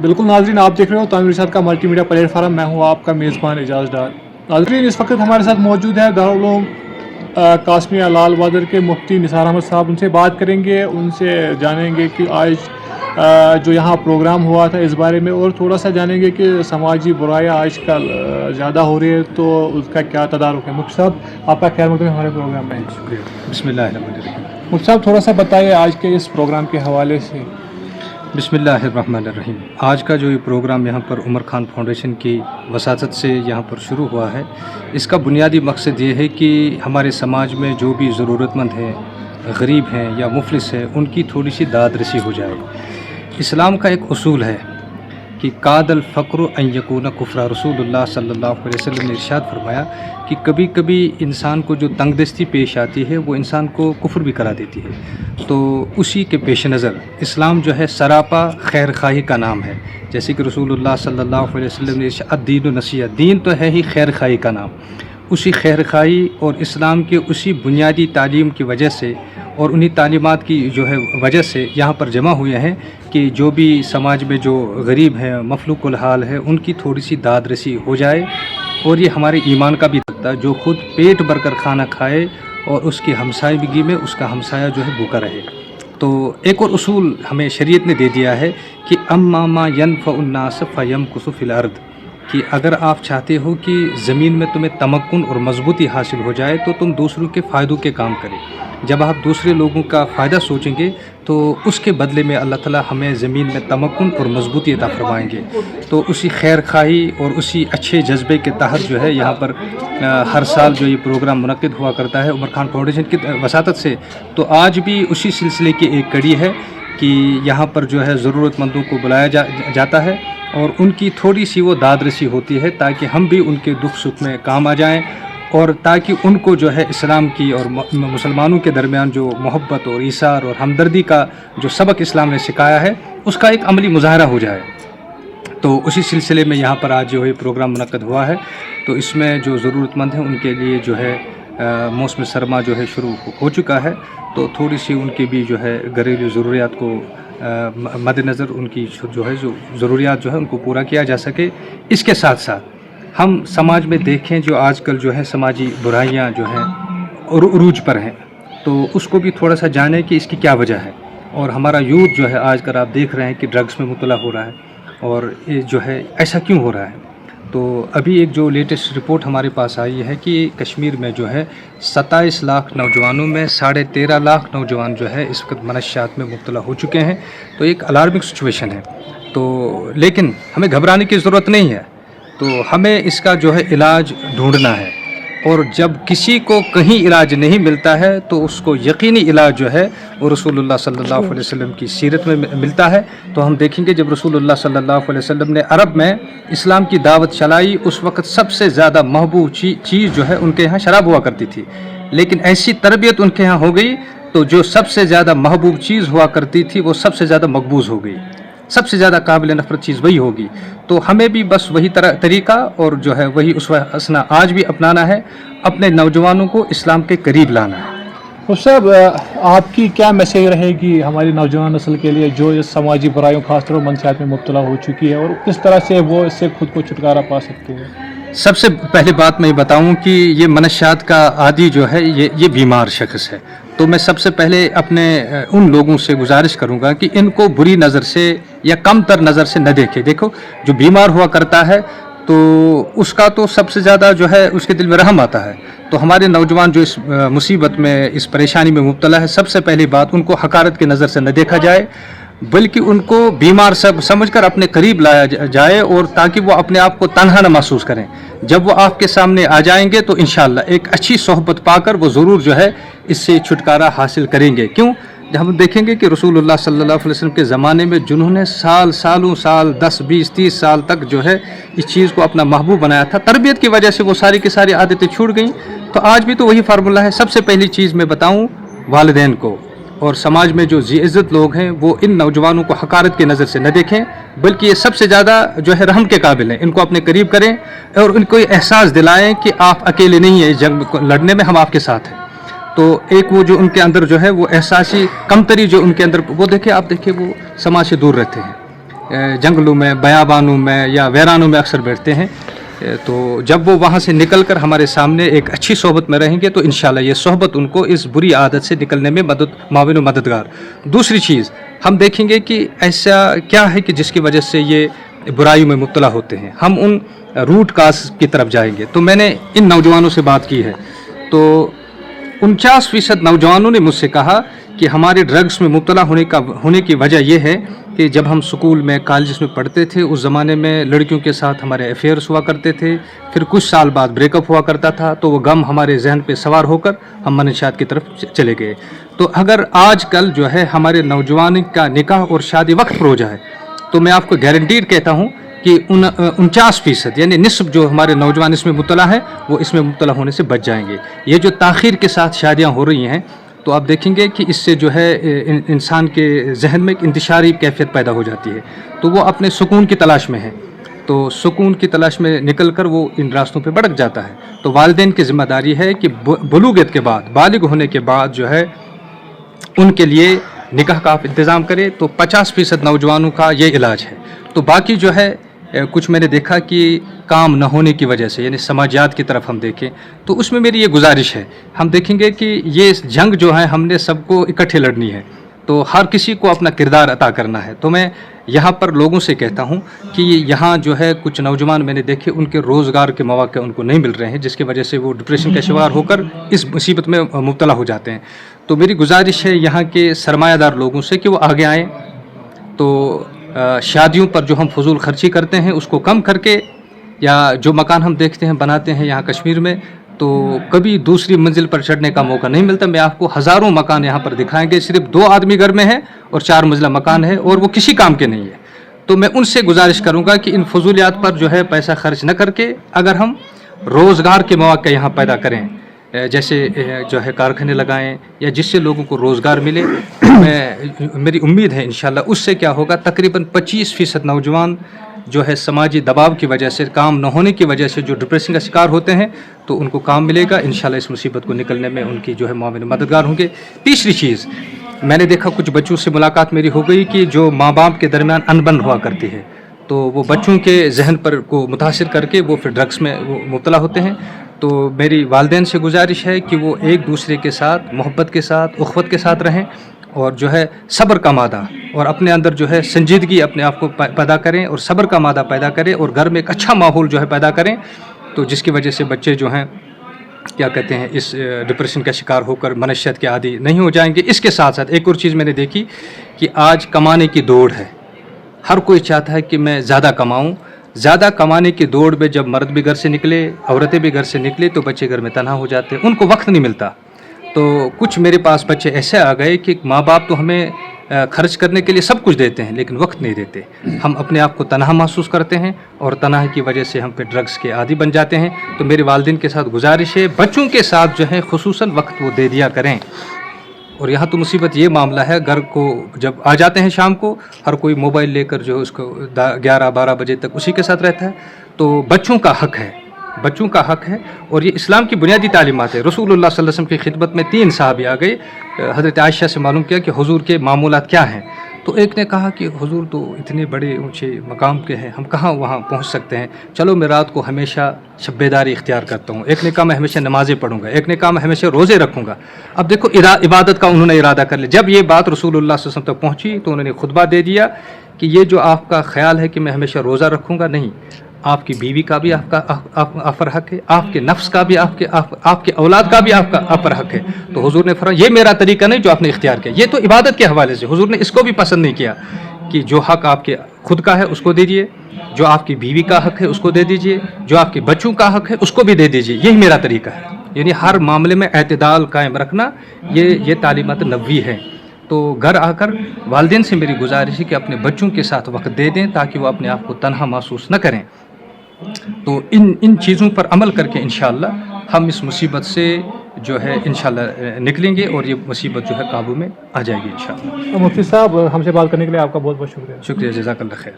बिल्कुल नाजरीन, आप देख रहे हो तानवीर इरशाद का मल्टी मीडिया प्लेटफार्म। मैं हूँ आपका मेज़बान एजाज डार। नाजरीन, इस वक्त हमारे साथ मौजूद है दारुल उलूम कासमिया लाल बहादुर के मुफ्ती निसार अहमद साहब। उनसे बात करेंगे, उनसे जानेंगे कि आज जो यहाँ प्रोग्राम हुआ था इस बारे में, और थोड़ा सा जानेंगे कि समाजी बुराइयाँ आजकल ज़्यादा हो रही है तो उसका क्या तदारुक है। मुफ्ती साहब, आपका खैर मकदम हमारे प्रोग्राम में। शुक्रिया। बिस्मिल्लाहिर्रहमानिर्रहीम। मुफ्ती साहब, थोड़ा सा बताइए आज के इस प्रोग्राम के हवाले से। बिस्मिल्लाहिर्रहमानिर्रहीम। आज का जो ये प्रोग्राम यहाँ पर उमर खान फाउंडेशन की वसातत से यहाँ पर शुरू हुआ है, इसका बुनियादी मकसद ये है कि हमारे समाज में जो भी ज़रूरतमंद हैं, गरीब हैं या मुफलिस हैं, उनकी थोड़ी सी दाद रसी हो जाए। इस्लाम का एक उसूल है कि कादल फ़क्र अन यकून कुफ्रा। रसूलुल्लाह सल्लल्लाहु अलैहि वसल्लम ने इरशाद फरमाया कि कभी कभी इंसान को जो तंगदस्ती पेश आती है वो इंसान को कुफ्र भी करा देती है। तो उसी के पेश नज़र इस्लाम जो है सरापा खैर खाही का नाम है। जैसे कि रसूलुल्लाह सल्लल्लाहु अलैहि वसल्लम ने अद्दीन नसीहत, दीन तो है ही खैर खाही का नाम। उसी खैर खाही और इस्लाम के उसी बुनियादी तालीम की वजह से और उन्हीं तालीमात की जो है वजह से यहाँ पर जमा हुए हैं कि जो भी समाज में जो गरीब हैं, मफलूकुल हाल है, उनकी थोड़ी सी दाद रसी हो जाए। और ये हमारे ईमान का भी लगता है, जो खुद पेट भर कर खाना खाए और उसकी हमसायगी में उसका हमसाया जो है भूखा रहे। तो एक और उसूल हमें शरीयत ने दे दिया है कि अम्मा मा यनफ़उन्नास फ़यमकुसु फ़िल अर्द, कि अगर आप चाहते हो कि ज़मीन में तुम्हें तमक्कुन और मजबूती हासिल हो जाए तो तुम दूसरों के फ़ायदों के काम करें। जब आप दूसरे लोगों का फ़ायदा सोचेंगे तो उसके बदले में अल्लाह ताला हमें ज़मीन में तमक्कुन और मजबूती अता फरमाएंगे। तो उसी खैर खाही और उसी अच्छे जज्बे के तहत जो है यहाँ पर हर साल जो ये प्रोग्राम मुनक्किद हुआ करता है उमर खान फाउंडेशन की वसातत से। तो आज भी उसी सिलसिले की एक कड़ी है कि यहाँ पर जो है ज़रूरतमंदों को बुलाया जाता है और उनकी थोड़ी सी वो दाद रसी होती है ताकि हम भी उनके दुख सुख में काम आ जाएं और ताकि उनको जो है इस्लाम की और मुसलमानों के दरमियान जो मोहब्बत और ईसार और हमदर्दी का जो सबक इस्लाम ने सिखाया है उसका एक अमली मुजाहरा हो जाए। तो उसी सिलसिले में यहाँ पर आज जो है प्रोग्राम मुनक्किद हुआ है। तो इसमें जो ज़रूरतमंद हैं उनके लिए जो है मौसम सरमा जो है शुरू हो चुका है। तो थोड़ी सी उनकी भी जो है घरेलू ज़रूरियात को मद्देनज़र उनकी जो है जो ज़रूरियात जो है उनको पूरा किया जा सके। इसके साथ साथ हम समाज में देखें जो आजकल जो है समाजी बुराइयां जो हैं उरूज पर हैं, तो उसको भी थोड़ा सा जानें कि इसकी क्या वजह है। और हमारा यूथ जो है आजकल आप देख रहे हैं कि ड्रग्स में मुब्तला हो रहा है, और ये जो है ऐसा क्यों हो रहा है। तो अभी एक जो लेटेस्ट रिपोर्ट हमारे पास आई है कि कश्मीर में जो है 27 लाख नौजवानों में 13.5 लाख नौजवान जो है इस वक्त मनशियात में मुब्तला हो चुके हैं। तो एक अलार्मिंग सिचुएशन है। तो लेकिन हमें घबराने की ज़रूरत नहीं है, तो हमें इसका जो है इलाज ढूंढना है। और जब किसी को कहीं इलाज नहीं मिलता है तो उसको यकीनी इलाज जो है वो रसूलुल्लाह सल्लल्लाहु अलैहि वसल्लम की सीरत में मिलता है। तो हम देखेंगे जब रसूलुल्लाह सल्लल्लाहु अलैहि वसल्लम ने अरब में इस्लाम की दावत चलाई, उस वक्त सबसे ज़्यादा महबूब चीज़ जो है उनके यहाँ शराब हुआ करती थी। लेकिन ऐसी तरबियत उनके यहाँ हो गई तो जो सबसे ज़्यादा महबूब चीज़ हुआ करती थी वो सबसे ज़्यादा मकबूज़ हो गई। सबसे ज़्यादा काबिल नफ़रत चीज़ वही होगी। तो हमें भी बस वही तरीका और जो है वही उसवा हसना आज भी अपनाना है, अपने नौजवानों को इस्लाम के करीब लाना है। तो साहब, आपकी क्या मैसेज रहेगी हमारी नौजवान नस्ल के लिए जो इस समाजी बुराइयों खासतौर पर मनसियात में मुब्तला हो चुकी है, और किस तरह से वो इससे खुद को छुटकारा पा सकते हैं? सबसे पहले बात मैं बताऊं कि ये मनशियात का आदी जो है ये बीमार शख्स है। तो मैं सबसे पहले अपने उन लोगों से गुजारिश करूंगा कि इनको बुरी नज़र से या कम तर नज़र से न देखें। देखो, जो बीमार हुआ करता है तो उसका तो सबसे ज़्यादा जो है उसके दिल में रहम आता है। तो हमारे नौजवान जो इस मुसीबत में, इस परेशानी में मुब्तला है, सबसे पहली बात उनको हकारत की नज़र से न देखा जाए, बल्कि उनको बीमार समझकर अपने करीब लाया जाए, और ताकि वो अपने आप को तन्हा न महसूस करें। जब वो आपके सामने आ जाएंगे तो इंशाअल्लाह एक अच्छी सोहबत पाकर वो ज़रूर जो है इससे छुटकारा हासिल करेंगे। क्यों? जब हम देखेंगे कि रसूलुल्लाह सल्लल्लाहु अलैहि वसल्लम के ज़माने में जिन्होंने सालों साल 10, 20, 30 साल तक जो है इस चीज़ को अपना महबूब बनाया था, तरबियत की वजह से वो सारी की सारी आदतें छूट गई। तो आज भी तो वही फार्मूला है। सबसे पहली चीज़ मैं बताऊँ, वालिदैन को और समाज में जो इज़्ज़त लोग हैं वो इन नौजवानों को हकारत की नज़र से न देखें, बल्कि ये सबसे ज़्यादा जो है रहम के काबिल हैं। इनको अपने करीब करें और उनको ये एहसास दिलाएं कि आप अकेले नहीं हैं, इस जंग को लड़ने में हम आपके साथ हैं। तो एक वो जो उनके अंदर जो है वो एहसासी कमतरी जो उनके अंदर वो देखें, आप देखें वो समाज से दूर रहते हैं। जंगलों में, बयाबानों में या वैरानों में अक्सर बैठते हैं। तो जब वो वहाँ से निकल कर हमारे सामने एक अच्छी सोहबत में रहेंगे तो इंशाल्लाह ये सोहबत उनको इस बुरी आदत से निकलने में माविन मददगार। दूसरी चीज़ हम देखेंगे कि ऐसा क्या है कि जिसकी वजह से ये बुराई में मुब्तला होते हैं, हम उन रूट काज की तरफ जाएंगे। तो मैंने इन नौजवानों से बात की है, तो 49% नौजवानों ने मुझसे कहा कि हमारे ड्रग्स में मुब्तला होने की वजह यह है कि जब हम स्कूल में, कॉलेज में पढ़ते थे उस ज़माने में लड़कियों के साथ हमारे अफेयर्स हुआ करते थे, फिर कुछ साल बाद ब्रेकअप हुआ करता था, तो वो गम हमारे जहन पे सवार होकर हम मनशियात की तरफ चले गए। तो अगर आजकल जो है हमारे नौजवान का निकाह और शादी वक्त पर हो जाए तो मैं आपको गारंटीड कहता हूँ कि 49% यानी निस्फ जो हमारे नौजवान इसमें मुब्तला है वो इसमें मुब्तला होने से बच जाएंगे। ये जो ताख़ीर के साथ शादियाँ हो रही हैं तो आप देखेंगे कि इससे जो है इंसान के जहन में एक इंतशारी कैफियत पैदा हो जाती है, तो वो अपने सुकून की तलाश में है, तो सुकून की तलाश में निकल कर वो इन रास्तों पे भटक जाता है। तो वालिदैन की ज़िम्मेदारी है कि बलूगत के बाद, बालिग होने के बाद जो है उनके लिए निकाह का आप इंतज़ाम करें। तो 50% नौजवानों का ये इलाज है। तो बाकी जो है कुछ मैंने देखा कि काम न होने की वजह से, यानी समाजियात की तरफ हम देखें तो उसमें मेरी ये गुजारिश है, हम देखेंगे कि ये जंग जो है हमने सबको इकट्ठे लड़नी है, तो हर किसी को अपना किरदार अता करना है। तो मैं यहाँ पर लोगों से कहता हूँ कि यहाँ जो है कुछ नौजवान मैंने देखे उनके रोज़गार के मौके उनको नहीं मिल रहे हैं, जिसकी वजह से वो डिप्रेशन का शिकार होकर इस मुसीबत में मुब्तला हो जाते हैं। तो मेरी गुजारिश है यहाँ के सरमायादार लोगों से कि वो आगे आएँ, तो शादियों पर जो हम फजूल खर्ची करते हैं उसको कम करके, या जो मकान हम देखते हैं बनाते हैं यहाँ कश्मीर में, तो कभी दूसरी मंजिल पर चढ़ने का मौका नहीं मिलता। मैं आपको हज़ारों मकान यहाँ पर दिखाएंगे, सिर्फ 2 आदमी घर में है और 4 मंजिला मकान है और वो किसी काम के नहीं है। तो मैं उनसे गुजारिश करूँगा कि इन फजूलियात पर जो है पैसा खर्च न करके अगर हम रोज़गार के मौके यहाँ पैदा करें, जैसे जो है कारखाने लगाएं या जिससे लोगों को रोज़गार मिले, मेरी उम्मीद है इंशाल्लाह उससे क्या होगा, तकरीबन 25% नौजवान जो है समाजी दबाव की वजह से, काम न होने की वजह से जो डिप्रेशन का शिकार होते हैं, तो उनको काम मिलेगा इंशाल्लाह। इस मुसीबत को निकलने में उनकी जो है माविन मददगार होंगे। तीसरी चीज़ मैंने देखा, कुछ बच्चों से मुलाकात मेरी हो गई कि जो माँ बाप के दरमियान अनबन हुआ करती है, तो वो बच्चों के जहन पर को मुतासिर करके वो फिर ड्रग्स में मुब्तला होते हैं। तो मेरी वालिदैन से गुजारिश है कि वो एक दूसरे के साथ मोहब्बत के साथ, उख़्वत के साथ रहें और जो है सब्र का मादा और अपने अंदर जो है संजीदगी अपने आप को पैदा करें और सब्र का मादा पैदा करें और घर में एक अच्छा माहौल जो है पैदा करें, तो जिसकी वजह से बच्चे जो हैं क्या कहते हैं इस डिप्रेशन का शिकार होकर मनशियत के आदी नहीं हो जाएंगे। इसके साथ साथ एक और चीज़ मैंने देखी कि आज कमाने की दौड़ है, हर कोई चाहता है कि मैं ज़्यादा कमाऊँ। ज़्यादा कमाने की दौड़ में जब मर्द भी घर से निकले, औरतें भी घर से निकले, तो बच्चे घर में तन्हा हो जाते हैं, उनको वक्त नहीं मिलता। तो कुछ मेरे पास बच्चे ऐसे आ गए कि माँ बाप तो हमें खर्च करने के लिए सब कुछ देते हैं लेकिन वक्त नहीं देते। हम अपने आप को तन्हा महसूस करते हैं और तन्हाई की वजह से हम पे ड्रग्स के आदी बन जाते हैं। तो मेरे वालिदैन के साथ गुजारिश है, बच्चों के साथ जो है खुसूसन वक्त वो दे दिया करें। और यहाँ तो मुसीबत ये मामला है, घर को जब आ जाते हैं शाम को, हर कोई मोबाइल लेकर जो उसको 11-12 बजे तक उसी के साथ रहता है। तो बच्चों का हक़ है, बच्चों का हक़ है और ये इस्लाम की बुनियादी तालीमात है। रसूलुल्लाह सल्लल्लाहु अलैहि वसल्लम की खिदमत में 3 सहाबी आ गए, हज़रत आयशा से मालूम किया कि हुजूर के मामूलात क्या हैं। तो एक ने कहा कि हुजूर तो इतने बड़े ऊँचे मकाम के हैं, हम कहाँ वहाँ पहुँच सकते हैं, चलो मैं रात को हमेशा शब्बेदारी इख्तियार करता हूँ। एक ने कहा मैं हमेशा नमाज़ें पढ़ूँगा, एक ने कहा मैं हमेशा रोज़े रखूँगा। अब देखो इबादत का उन्होंने इरादा कर लिया। जब ये बात रसूलुल्लाह सल्लल्लाहु अलैहि वसल्लम तक पहुँची तो उन्होंने खुतबा दे दिया कि ये जो आपका ख्याल है कि मैं हमेशा रोज़ा रखूँगा, नहीं, आपकी बीवी का भी आप पर हक़ है, आपके नफ्स का भी, आपके औलाद का भी आप पर हक़ है। तो हुजूर ने फरमाया ये मेरा तरीका नहीं जो आपने इख्तियार किया, ये तो इबादत के हवाले से हुजूर ने इसको भी पसंद नहीं किया कि जो हक़ आपके खुद का है उसको दे दीजिए, जो आपकी बीवी का हक़ है उसको दे दीजिए, जो आपके बच्चों का हक़ है उसको भी दे दीजिए, यही मेरा तरीका है। यानी हर मामले में एतदाल कायम रखना, ये तालीमात नबवी है। तो घर आकर वालिदैन से मेरी गुजारिश है कि अपने बच्चों के साथ वक्त दे दें ताकि वो अपने आप को तन्हा महसूस न करें। तो इन चीज़ों पर अमल करके इंशाअल्लाह हम इस मुसीबत से जो है इंशाअल्लाह निकलेंगे और ये मुसीबत जो है काबू में आ जाएगी इंशाअल्लाह। मुफ्ती साहब, हमसे बात करने के लिए आपका बहुत बहुत शुक्रिया। शुक्रिया, जज़ाकल्लाह खैर।